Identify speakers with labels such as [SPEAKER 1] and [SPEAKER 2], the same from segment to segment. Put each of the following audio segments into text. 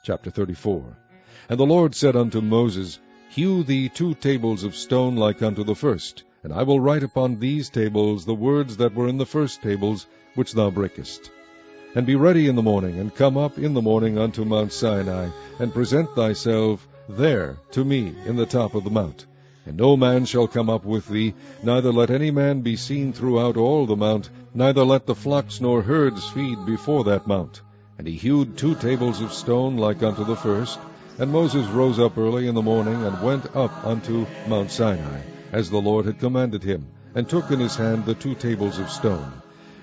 [SPEAKER 1] Chapter 34. And the Lord said unto Moses, Hew thee 2 tables of stone like unto the first, and I will write upon these tables the words that were in the first tables, which thou breakest. And be ready in the morning, and come up in the morning unto Mount Sinai, and present thyself there to me in the top of the mount. And no man shall come up with thee, neither let any man be seen throughout all the mount, neither let the flocks nor herds feed before that mount. And he hewed 2 tables of stone like unto the first. And Moses rose up early in the morning, and went up unto Mount Sinai, as the Lord had commanded him, and took in his hand the 2 tables of stone.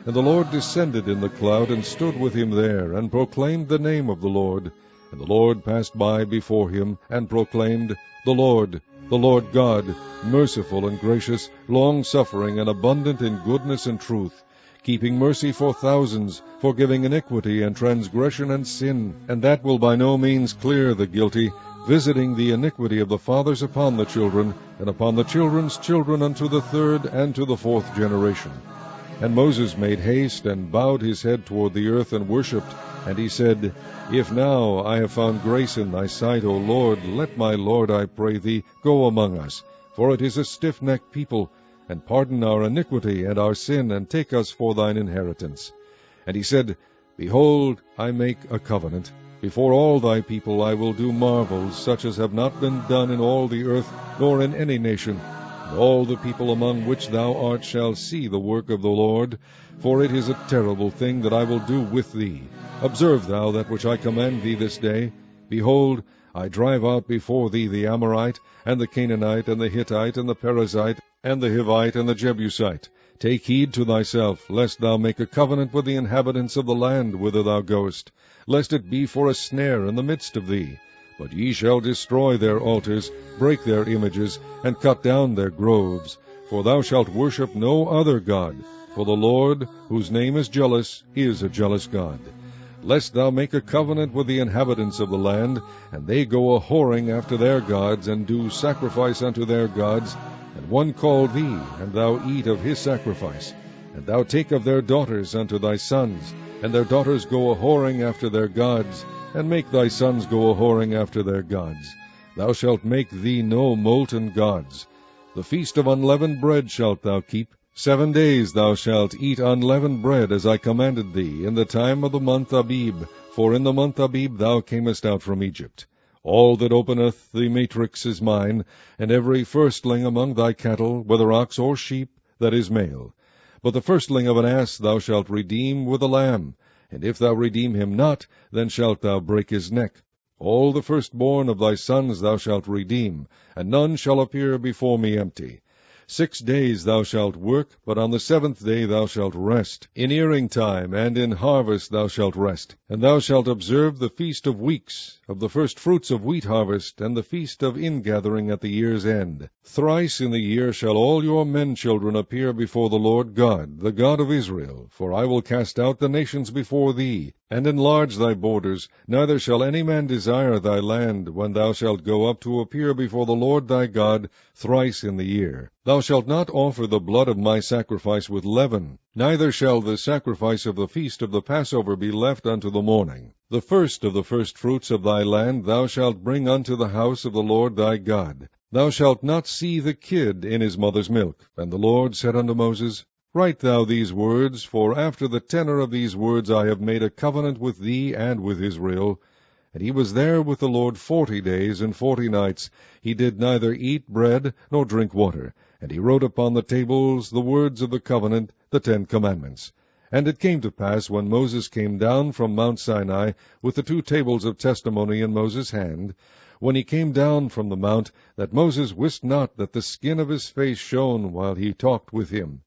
[SPEAKER 1] And the Lord descended in the cloud, and stood with him there, and proclaimed the name of the Lord. And the Lord passed by before him, and proclaimed, the Lord God, merciful and gracious, long-suffering, and abundant in goodness and truth, keeping mercy for thousands, forgiving iniquity and transgression and sin, and that will by no means clear the guilty, visiting the iniquity of the fathers upon the children, and upon the children's children unto the 3rd and to the 4th generation. And Moses made haste, and bowed his head toward the earth, and worshipped. And he said, If now I have found grace in thy sight, O Lord, let my Lord, I pray thee, go among us. For it is a stiff-necked people, and pardon our iniquity and our sin, and take us for thine inheritance. And he said, Behold, I make a covenant. Before all thy people I will do marvels, such as have not been done in all the earth, nor in any nation. And all the people among which thou art shall see the work of the Lord, for it is a terrible thing that I will do with thee. Observe thou that which I command thee this day. Behold, I drive out before thee the Amorite, and the Canaanite, and the Hittite, and the Perizzite, and the Hivite, and the Jebusite. Take heed to thyself, lest thou make a covenant with the inhabitants of the land whither thou goest, lest it be for a snare in the midst of thee. But ye shall destroy their altars, break their images, and cut down their groves. For thou shalt worship no other God, for the Lord, whose name is jealous, is a jealous God. Lest thou make a covenant with the inhabitants of the land, and they go a-whoring after their gods, and do sacrifice unto their gods, and one call thee, and thou eat of his sacrifice. And thou take of their daughters unto thy sons, and their daughters go a-whoring after their gods, and make thy sons go a-whoring after their gods. Thou shalt make thee no molten gods. The feast of unleavened bread shalt thou keep. 7 days thou shalt eat unleavened bread, as I commanded thee, in the time of the month Abib, for in the month Abib thou camest out from Egypt. All that openeth the matrix is mine, and every firstling among thy cattle, whether ox or sheep, that is male. But the firstling of an ass thou shalt redeem with a lamb, and if thou redeem him not, then shalt thou break his neck. All the firstborn of thy sons thou shalt redeem, and none shall appear before me empty. 6 days thou shalt work, but on the 7th day thou shalt rest. In earing time and in harvest thou shalt rest. And thou shalt observe the feast of weeks, of the first fruits of wheat harvest, and the feast of ingathering at the year's end. Thrice in the year shall all your men children appear before the Lord God, the God of Israel. For I will cast out the nations before thee, and enlarge thy borders. Neither shall any man desire thy land, when thou shalt go up to appear before the Lord thy God thrice in the year. Thou shalt not offer the blood of my sacrifice with leaven, neither shall the sacrifice of the feast of the Passover be left unto the morning. The first of the firstfruits of thy land thou shalt bring unto the house of the Lord thy God. Thou shalt not see the kid in his mother's milk. And the Lord said unto Moses, Write thou these words, for after the tenor of these words I have made a covenant with thee and with Israel. And he was there with the Lord 40 days and 40 nights. He did neither eat bread nor drink water. And he wrote upon the tables the words of the covenant, the 10 commandments. And it came to pass, when Moses came down from Mount Sinai, with the 2 tables of testimony in Moses' hand, when he came down from the mount, that Moses wist not that the skin of his face shone while he talked with him.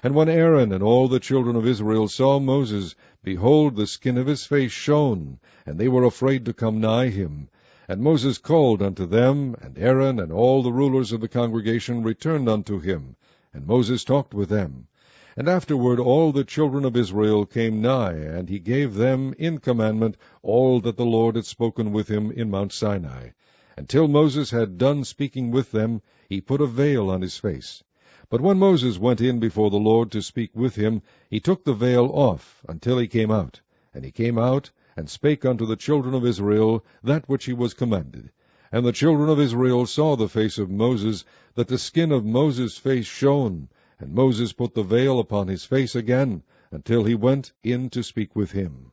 [SPEAKER 1] And when Aaron and all the children of Israel saw Moses, behold, the skin of his face shone, and they were afraid to come nigh him. And Moses called unto them, and Aaron and all the rulers of the congregation returned unto him. And Moses talked with them. And afterward all the children of Israel came nigh, and he gave them in commandment all that the Lord had spoken with him in Mount Sinai. Until Moses had done speaking with them, he put a veil on his face. But when Moses went in before the Lord to speak with him, he took the veil off until he came out. And he came out, and spake unto the children of Israel that which he was commanded. And the children of Israel saw the face of Moses, that the skin of Moses' face shone, and Moses put the veil upon his face again, until he went in to speak with him.